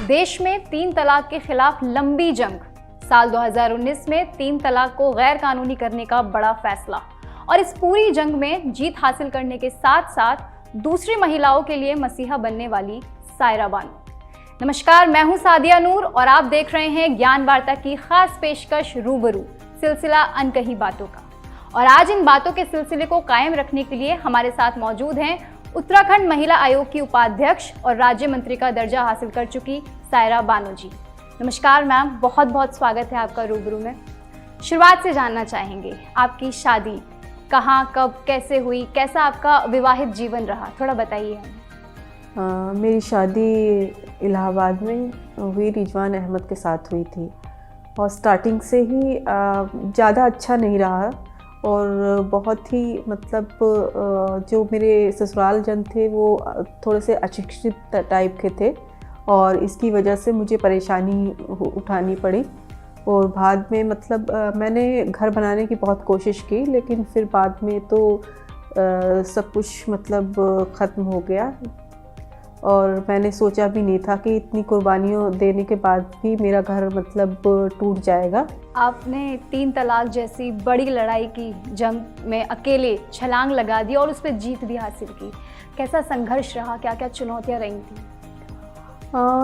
देश में 3 तलाक के खिलाफ लंबी जंग। साल 2019 में 3 तलाक को गैर कानूनी करने का बड़ा फैसला और इस पूरी जंग में जीत हासिल करने के साथ साथ दूसरी महिलाओं के लिए मसीहा बनने वाली सायरा बानो। नमस्कार, मैं हूं सादिया नूर और आप देख रहे हैं ज्ञान वार्ता की खास पेशकश रूबरू सिलसिला अनकही बातों का। और आज इन बातों के सिलसिले को कायम रखने के लिए हमारे साथ मौजूद हैं उत्तराखंड महिला आयोग की उपाध्यक्ष और राज्य मंत्री का दर्जा हासिल कर चुकी सायरा बानो जी। नमस्कार मैम, बहुत बहुत स्वागत है आपका रूबरू में। शुरुआत से जानना चाहेंगे, आपकी शादी कहाँ, कब, कैसे हुई, कैसा आपका विवाहित जीवन रहा, थोड़ा बताइए हमें। मेरी शादी इलाहाबाद में हुई, रिजवान अहमद के साथ हुई थी और स्टार्टिंग से ही ज़्यादा अच्छा नहीं रहा और बहुत ही जो मेरे ससुराल जन थे वो थोड़े से अशिक्षित टाइप के थे और इसकी वजह से मुझे परेशानी उठानी पड़ी। और बाद में मैंने घर बनाने की बहुत कोशिश की, लेकिन फिर बाद में तो सब कुछ ख़त्म हो गया और मैंने सोचा भी नहीं था कि इतनी कुर्बानियों देने के बाद भी मेरा घर टूट जाएगा। आपने 3 तलाक जैसी बड़ी लड़ाई की जंग में अकेले छलांग लगा दी और उस पर जीत भी हासिल की। कैसा संघर्ष रहा, क्या क्या चुनौतियां रही थी?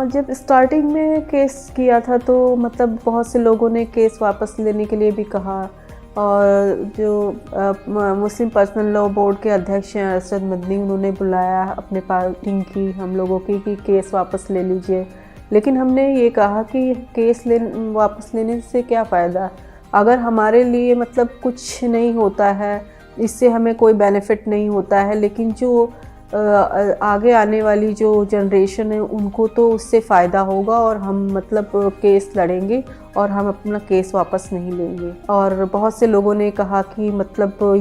जब स्टार्टिंग में केस किया था तो बहुत से लोगों ने केस वापस लेने के लिए भी कहा और जो मुस्लिम पर्सनल लॉ बोर्ड के अध्यक्ष हैं अरशद मदनी, उन्होंने बुलाया अपने पार्टी की हम लोगों की कि केस वापस ले लीजिए। लेकिन हमने ये कहा कि केस वापस लेने से क्या फ़ायदा, अगर हमारे लिए कुछ नहीं होता है, इससे हमें कोई बेनिफिट नहीं होता है, लेकिन जो आगे आने वाली जो जनरेशन है उनको तो उससे फ़ायदा होगा और हम केस लड़ेंगे और हम अपना केस वापस नहीं लेंगे। और बहुत से लोगों ने कहा कि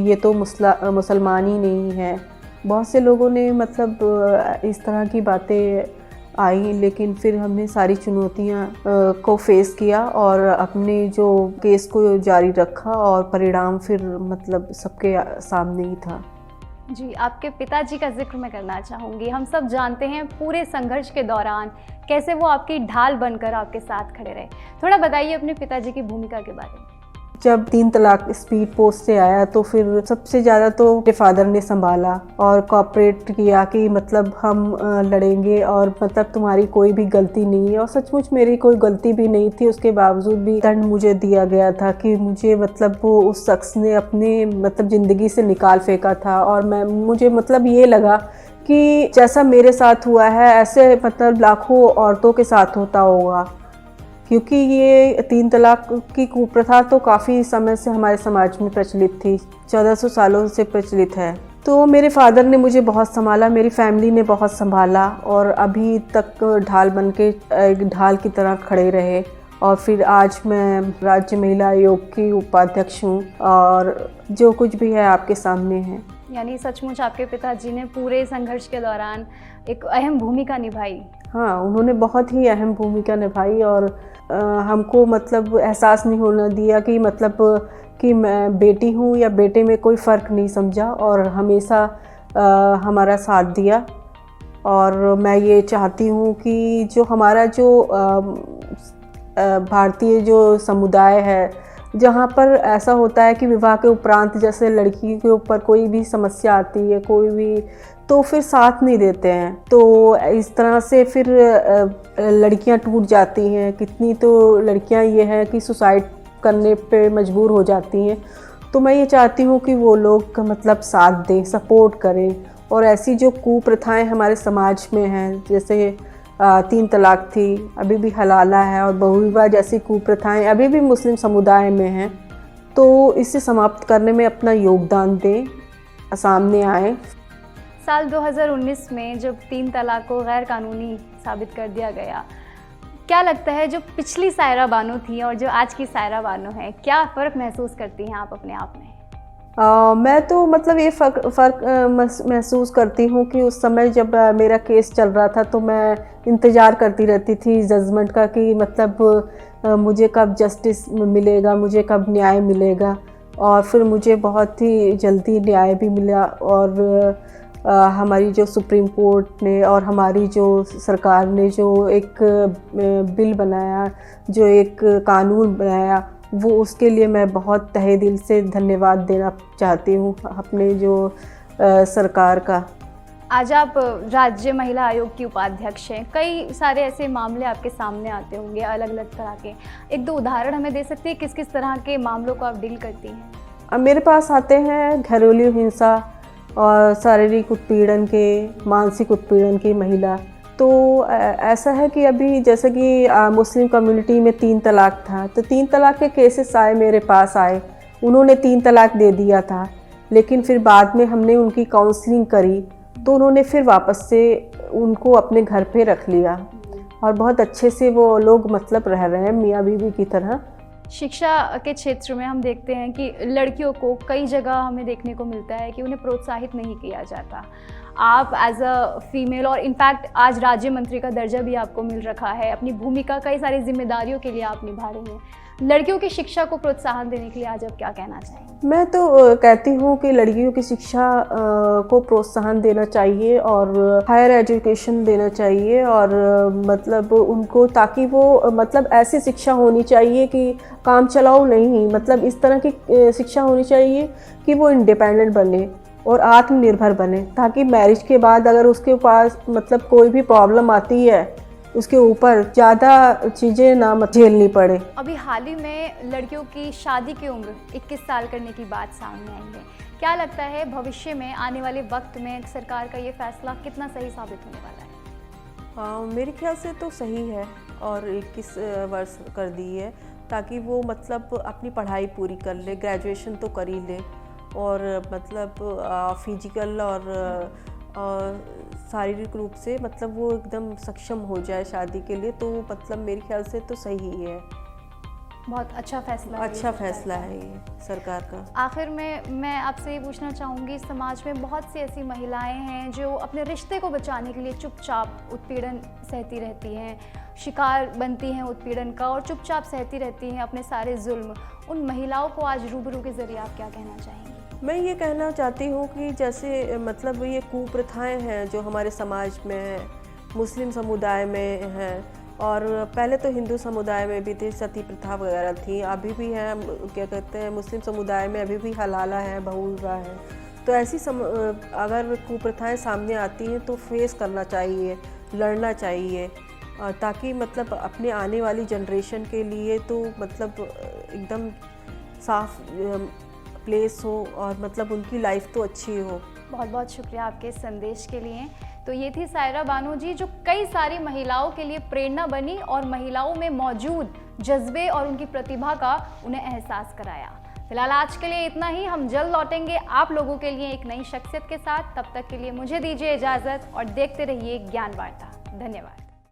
ये तो मुसलमान ही नहीं है। बहुत से लोगों ने इस तरह की बातें आई, लेकिन फिर हमने सारी चुनौतियां को फेस किया और अपने जो केस को जारी रखा और परिणाम फिर सबके सामने ही था। जी, आपके पिताजी का जिक्र मैं करना चाहूँगी। हम सब जानते हैं पूरे संघर्ष के दौरान कैसे वो आपकी ढाल बनकर आपके साथ खड़े रहे। थोड़ा बताइए अपने पिताजी की भूमिका के बारे में। जब 3 तलाक स्पीड पोस्ट से आया तो फिर सबसे ज़्यादा तो मेरे फादर ने संभाला और कोऑपरेट किया कि हम लड़ेंगे और तुम्हारी कोई भी गलती नहीं है। और सचमुच मेरी कोई गलती भी नहीं थी, उसके बावजूद भी दंड मुझे दिया गया था कि मुझे वो उस शख्स ने अपने ज़िंदगी से निकाल फेंका था। और मुझे ये लगा कि जैसा मेरे साथ हुआ है ऐसे लाखों औरतों के साथ होता होगा, क्योंकि ये 3 तलाक की कुप्रथा तो काफ़ी समय से हमारे समाज में प्रचलित थी, 1400 सालों से प्रचलित है। तो मेरे फादर ने मुझे बहुत संभाला, मेरी फैमिली ने बहुत संभाला और अभी तक ढाल बन के एक ढाल की तरह खड़े रहे। और फिर आज मैं राज्य महिला आयोग की उपाध्यक्ष हूँ और जो कुछ भी है आपके सामने है। यानी सचमुच आपके पिताजी ने पूरे संघर्ष के दौरान एक अहम भूमिका निभाई। हाँ, उन्होंने बहुत ही अहम भूमिका निभाई और हमको एहसास नहीं होना दिया कि मैं बेटी हूँ या बेटे में कोई फ़र्क नहीं समझा और हमेशा हमारा साथ दिया। और मैं ये चाहती हूँ कि जो हमारा भारतीय जो समुदाय है, जहाँ पर ऐसा होता है कि विवाह के उपरांत जैसे लड़की के ऊपर कोई भी समस्या आती है, कोई भी, तो फिर साथ नहीं देते हैं, तो इस तरह से फिर लड़कियां टूट जाती हैं। कितनी तो लड़कियां ये हैं कि सुसाइड करने पे मजबूर हो जाती हैं। तो मैं ये चाहती हूँ कि वो लोग साथ दें, सपोर्ट करें। और ऐसी जो कुप्रथाएं हमारे समाज में हैं, जैसे 3 तलाक थी, अभी भी हलाला है, और बहुविवाह जैसी कुप्रथाएं अभी भी मुस्लिम समुदाय में हैं, तो इसे समाप्त करने में अपना योगदान दें, सामने आए। साल 2019 में जब 3 तलाक को गैर कानूनी साबित कर दिया गया, क्या लगता है जो पिछली सायरा बानो थी और जो आज की सायरा बानो है, क्या फ़र्क महसूस करती हैं आप अपने आप में? मैं तो ये फ़र्क महसूस करती हूँ कि उस समय जब मेरा केस चल रहा था तो मैं इंतज़ार करती रहती थी जजमेंट का कि मुझे कब जस्टिस मिलेगा, मुझे कब न्याय मिलेगा। और फिर मुझे बहुत ही जल्दी न्याय भी मिला और हमारी जो सुप्रीम कोर्ट ने और हमारी जो सरकार ने जो एक बिल बनाया, जो एक कानून बनाया, वो उसके लिए मैं बहुत तहे दिल से धन्यवाद देना चाहती हूँ अपने जो सरकार का। आज आप राज्य महिला आयोग की उपाध्यक्ष हैं। कई सारे ऐसे मामले आपके सामने आते होंगे अलग अलग तरह के। एक दो उदाहरण हमें दे सकती है किस किस तरह के मामलों को आप डील करती हैं? अब मेरे पास आते हैं घरेलू हिंसा और शारीरिक उत्पीड़न के, मानसिक उत्पीड़न की महिला। तो ऐसा है कि अभी जैसे कि मुस्लिम कम्युनिटी में 3 तलाक था, तो 3 तलाक के केसेस आए, मेरे पास आए। उन्होंने 3 तलाक दे दिया था, लेकिन फिर बाद में हमने उनकी काउंसलिंग करी तो उन्होंने फिर वापस से उनको अपने घर पे रख लिया और बहुत अच्छे से वो लोग मतलब रह रहे हैं मियाँ बीवी की तरह। शिक्षा के क्षेत्र में हम देखते हैं कि लड़कियों को कई जगह हमें देखने को मिलता है कि उन्हें प्रोत्साहित नहीं किया जाता। आप एज अ फीमेल और इनफैक्ट आज राज्य मंत्री का दर्जा भी आपको मिल रखा है, अपनी भूमिका कई सारी जिम्मेदारियों के लिए आप निभा रही हैं। लड़कियों की शिक्षा को प्रोत्साहन देने के लिए आज आप क्या कहना चाहेंगे? मैं तो कहती हूँ कि लड़कियों की शिक्षा को प्रोत्साहन देना चाहिए और हायर एजुकेशन देना चाहिए और मतलब उनको, ताकि वो मतलब ऐसी शिक्षा होनी चाहिए कि काम चलाओ नहीं, मतलब इस तरह की शिक्षा होनी चाहिए कि वो इंडिपेंडेंट बने और आत्मनिर्भर बने, ताकि मैरिज के बाद अगर उसके पास मतलब कोई भी प्रॉब्लम आती है उसके ऊपर ज़्यादा चीज़ें ना झेलनी पड़े। अभी हाल ही में लड़कियों की शादी की उम्र 21 साल करने की बात सामने आई है। क्या लगता है भविष्य में आने वाले वक्त में सरकार का ये फैसला कितना सही साबित होने वाला है? मेरे ख्याल से तो सही है और 21 वर्ष कर दी है, ताकि वो मतलब अपनी पढ़ाई पूरी कर ले, ग्रेजुएशन तो कर ही ले और मतलब फिजिकल और शारीरिक रूप से मतलब वो एकदम सक्षम हो जाए शादी के लिए। तो मतलब मेरे ख्याल से तो सही है। बहुत अच्छा फैसला है। अच्छा फैसला है ये सरकार का। आखिर में मैं आपसे ये पूछना चाहूँगी, समाज में बहुत सी ऐसी महिलाएं हैं जो अपने रिश्ते को बचाने के लिए चुपचाप उत्पीड़न सहती रहती हैं, शिकार बनती हैं उत्पीड़न का और चुपचाप सहती रहती हैं अपने सारे जुल्म। उन महिलाओं को आज रूबरू के ज़रिए आप क्या कहना चाहेंगे? मैं ये कहना चाहती हूँ कि जैसे मतलब ये कुप्रथाएं हैं जो हमारे समाज में हैं, मुस्लिम समुदाय में हैं और पहले तो हिंदू समुदाय में भी थी, सती प्रथा वगैरह थी, अभी भी है, क्या कहते हैं मुस्लिम समुदाय में अभी भी हलाला है, बहुविवाह है। तो ऐसी अगर कुप्रथाएं सामने आती हैं तो फेस करना चाहिए, लड़ना चाहिए, ताकि मतलब अपने आने वाली जनरेशन के लिए तो मतलब एकदम साफ प्लेस हो और मतलब उनकी लाइफ तो अच्छी हो। बहुत बहुत शुक्रिया आपके इस संदेश के लिए। तो ये थी सायरा बानो जी, जो कई सारी महिलाओं के लिए प्रेरणा बनी और महिलाओं में मौजूद जज्बे और उनकी प्रतिभा का उन्हें एहसास कराया। फिलहाल आज के लिए इतना ही। हम जल्द लौटेंगे आप लोगों के लिए एक नई शख्सियत के साथ। तब तक के लिए मुझे दीजिए इजाज़त और देखते रहिए ज्ञान वार्ता। धन्यवाद।